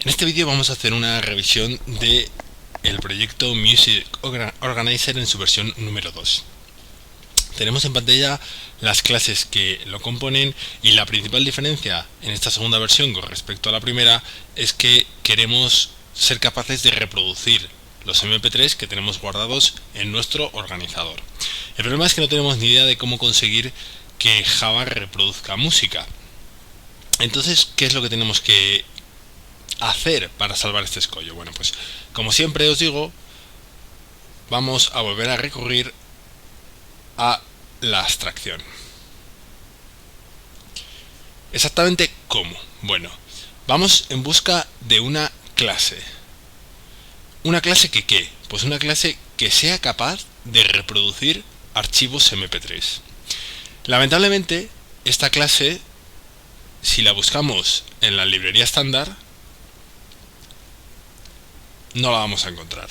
En este vídeo vamos a hacer una revisión de el proyecto Music Organizer en su versión número 2. Tenemos en pantalla las clases que lo componen y la principal diferencia en esta segunda versión con respecto a la primera es que queremos ser capaces de reproducir los MP3 que tenemos guardados en nuestro organizador. El problema es que no tenemos ni idea de cómo conseguir que Java reproduzca música. Entonces, ¿qué es lo que tenemos que hacer para salvar este escollo? Bueno, pues como siempre os digo, vamos a volver a recurrir a la abstracción. ¿Exactamente cómo? Bueno, vamos en busca de una clase. ¿Una clase que qué? Pues una clase que sea capaz de reproducir archivos MP3. Lamentablemente, esta clase, si la buscamos en la librería estándar, no la vamos a encontrar.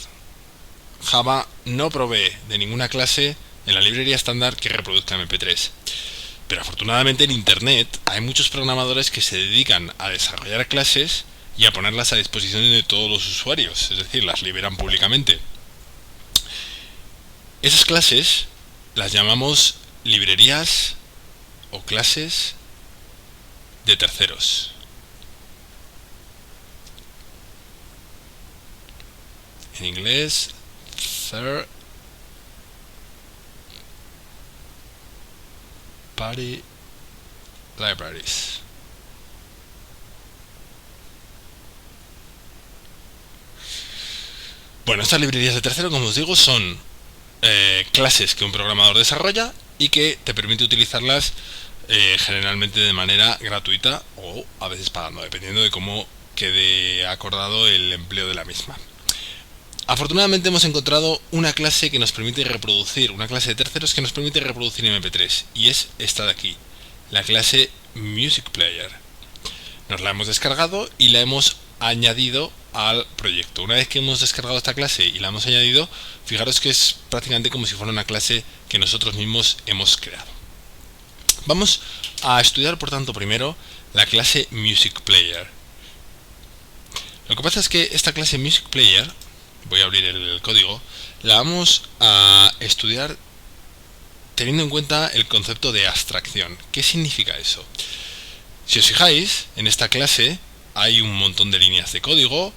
Java no provee de ninguna clase en la librería estándar que reproduzca MP3. Pero afortunadamente en Internet hay muchos programadores que se dedican a desarrollar clases y a ponerlas a disposición de todos los usuarios, es decir, las liberan públicamente. Esas clases las llamamos librerías o clases de terceros. En inglés, third party libraries. Bueno, estas librerías de tercero, como os digo, son clases que un programador desarrolla y que te permite utilizarlas generalmente de manera gratuita o a veces pagando, dependiendo de cómo quede acordado el empleo de la misma. Afortunadamente hemos encontrado una clase que nos permite reproducir, una clase de terceros que nos permite reproducir MP3, y es esta de aquí, la clase Music Player. Nos la hemos descargado y la hemos añadido al proyecto. Una vez que hemos descargado esta clase y la hemos añadido, fijaros que es prácticamente como si fuera una clase que nosotros mismos hemos creado. Vamos a estudiar, por tanto, primero la clase Music Player. Lo que pasa es que esta clase Music Player, voy a abrir el código, la vamos a estudiar teniendo en cuenta el concepto de abstracción. ¿Qué significa eso? Si os fijáis, en esta clase hay un montón de líneas de código.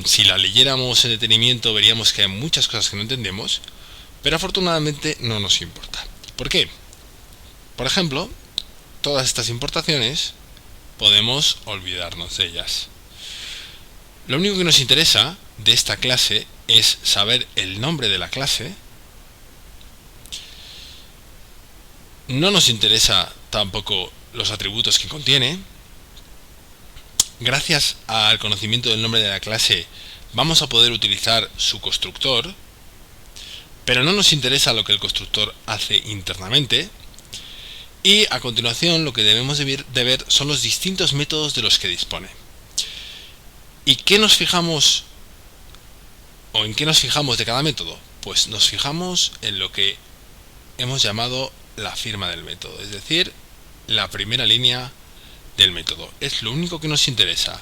Si la leyéramos en detenimiento veríamos que hay muchas cosas que no entendemos, pero afortunadamente no nos importa. ¿Por qué? Por ejemplo, todas estas importaciones podemos olvidarnos de ellas. Lo único que nos interesa de esta clase es saber el nombre de la clase. No nos interesa tampoco los atributos que contiene. Gracias al conocimiento del nombre de la clase vamos a poder utilizar su constructor, pero no nos interesa lo que el constructor hace internamente. Y a continuación lo que debemos de ver son los distintos métodos de los que dispone. ¿Y qué nos fijamos o en qué nos fijamos de cada método? Pues nos fijamos en lo que hemos llamado la firma del método, es decir, la primera línea del método. Es lo único que nos interesa.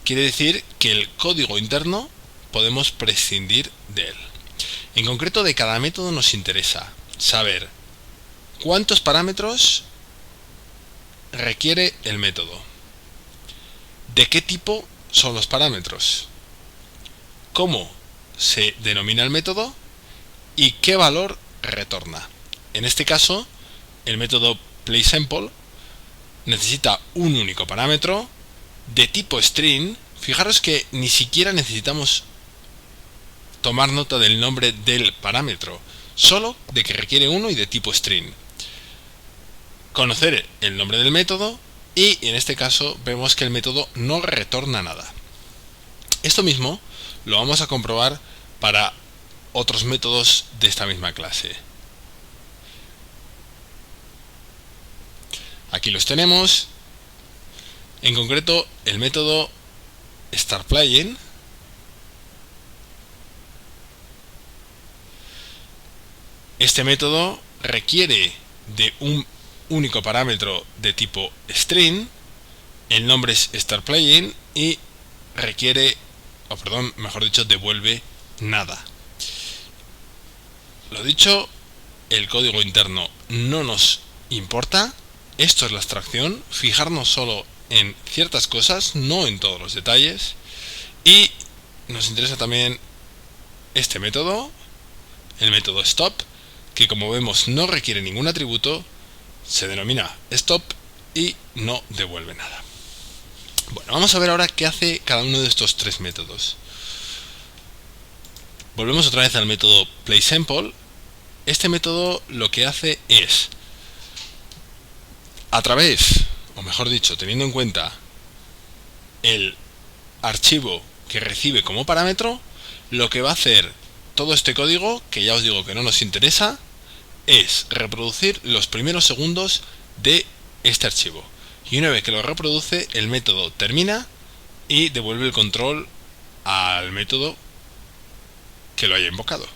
Quiere decir que el código interno podemos prescindir de él. En concreto, de cada método nos interesa saber cuántos parámetros requiere el método, de qué tipo son los parámetros, cómo se denomina el método y qué valor retorna. En este caso, el método playSample necesita un único parámetro de tipo string. Fijaros que ni siquiera necesitamos tomar nota del nombre del parámetro, solo de que requiere uno y de tipo string. Conocer el nombre del método y en este caso vemos que el método no retorna nada. Esto mismo lo vamos a comprobar para otros métodos de esta misma clase. Aquí los tenemos. En concreto, el método startPlaying este método requiere de un único parámetro de tipo string. El nombre es startPlaying y requiere, o perdón, mejor dicho, devuelve nada. Lo dicho, el código interno no nos importa. Esto es la abstracción, fijarnos solo en ciertas cosas, no en todos los detalles. Y nos interesa también este método, el método stop, que como vemos no requiere ningún atributo, se denomina stop y no devuelve nada. Bueno, vamos a ver ahora qué hace cada uno de estos tres métodos. Volvemos otra vez al método playSample. Este método lo que hace es, a través, o mejor dicho, teniendo en cuenta el archivo que recibe como parámetro, lo que va a hacer todo este código, que ya os digo que no nos interesa, es reproducir los primeros segundos de este archivo. Y una vez que lo reproduce, el método termina y devuelve el control al método que lo haya invocado.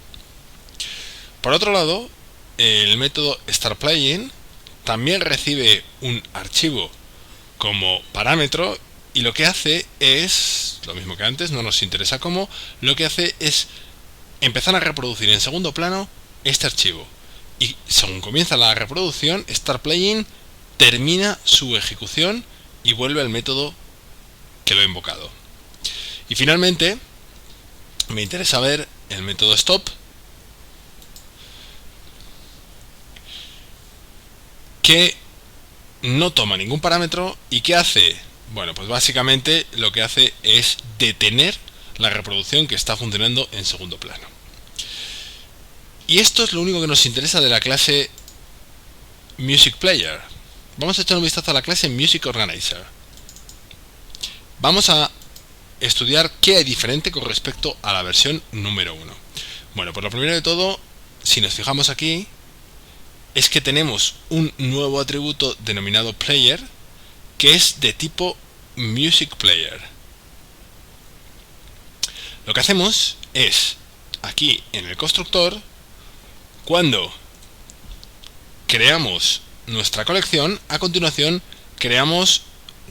Por otro lado, el método startPlaying también recibe un archivo como parámetro y lo que hace es, lo mismo que antes, no nos interesa cómo, lo que hace es empezar a reproducir en segundo plano este archivo. Y según comienza la reproducción, startPlaying termina su ejecución y vuelve al método que lo ha invocado. Y finalmente, me interesa ver el método stop, que no toma ningún parámetro y ¿qué hace? Bueno, pues básicamente lo que hace es detener la reproducción que está funcionando en segundo plano. Y esto es lo único que nos interesa de la clase MusicPlayer. Vamos a echar un vistazo a la clase MusicOrganizer. Vamos a estudiar qué hay diferente con respecto a la versión número 1. Bueno, pues lo primero de todo, si nos fijamos aquí, es que tenemos un nuevo atributo denominado player que es de tipo MusicPlayer. Lo que hacemos es, aquí en el constructor, cuando creamos nuestra colección, a continuación creamos,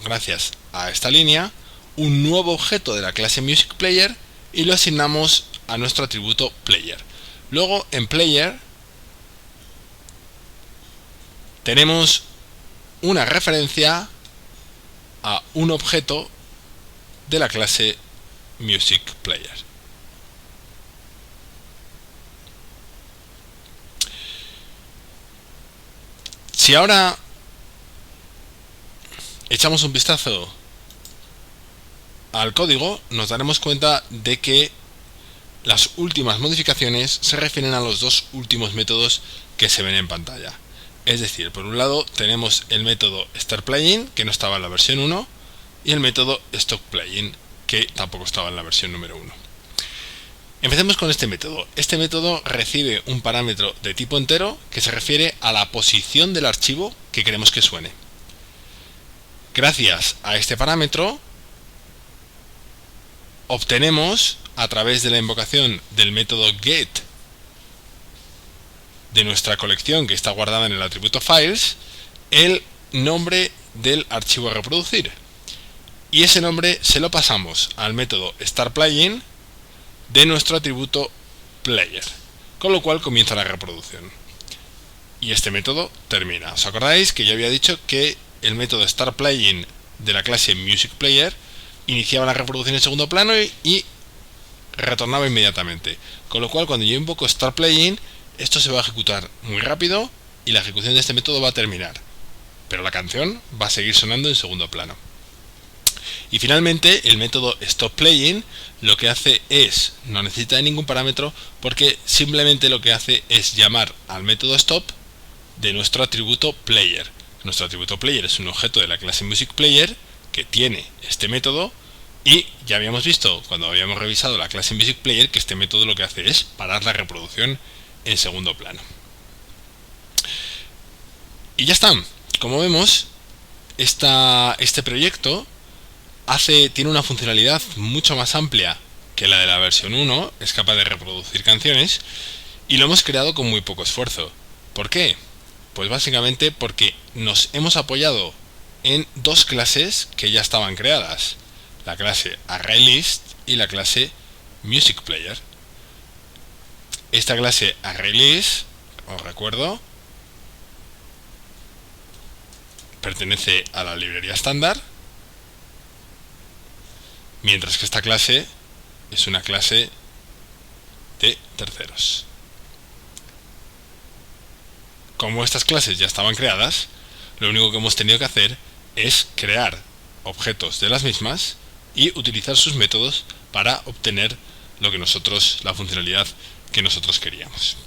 gracias a esta línea, un nuevo objeto de la clase MusicPlayer y lo asignamos a nuestro atributo player. Luego en player tenemos una referencia a un objeto de la clase MusicPlayer. Si ahora echamos un vistazo al código, nos daremos cuenta de que las últimas modificaciones se refieren a los dos últimos métodos que se ven en pantalla. Es decir, por un lado tenemos el método startPlaying, que no estaba en la versión 1, y el método stopPlaying, que tampoco estaba en la versión número 1. Empecemos con este método. Este método recibe un parámetro de tipo entero que se refiere a la posición del archivo que queremos que suene. Gracias a este parámetro obtenemos, a través de la invocación del método get de nuestra colección que está guardada en el atributo files, el nombre del archivo a reproducir. Y ese nombre se lo pasamos al método startPlaying de nuestro atributo player, con lo cual comienza la reproducción. Y este método termina. ¿Os acordáis que yo había dicho que el método startPlaying de la clase MusicPlayer iniciaba la reproducción en segundo plano y retornaba inmediatamente? Con lo cual, cuando yo invoco startPlaying, esto se va a ejecutar muy rápido y la ejecución de este método va a terminar, pero la canción va a seguir sonando en segundo plano. Y finalmente el método stopPlaying lo que hace es, no necesita de ningún parámetro porque simplemente lo que hace es llamar al método stop de nuestro atributo player. Nuestro atributo player es un objeto de la clase MusicPlayer que tiene este método y ya habíamos visto cuando habíamos revisado la clase MusicPlayer que este método lo que hace es parar la reproducción en segundo plano. Y ya está. Como vemos, este proyecto tiene una funcionalidad mucho más amplia que la de la versión 1, es capaz de reproducir canciones y lo hemos creado con muy poco esfuerzo. ¿Por qué? Pues básicamente porque nos hemos apoyado en dos clases que ya estaban creadas. la clase ArrayList y la clase MusicPlayer. Esta clase ArrayList, os recuerdo, pertenece a la librería estándar, mientras que esta clase es una clase de terceros. Como estas clases ya estaban creadas, lo único que hemos tenido que hacer es crear objetos de las mismas y utilizar sus métodos para obtener la funcionalidad que nosotros queríamos.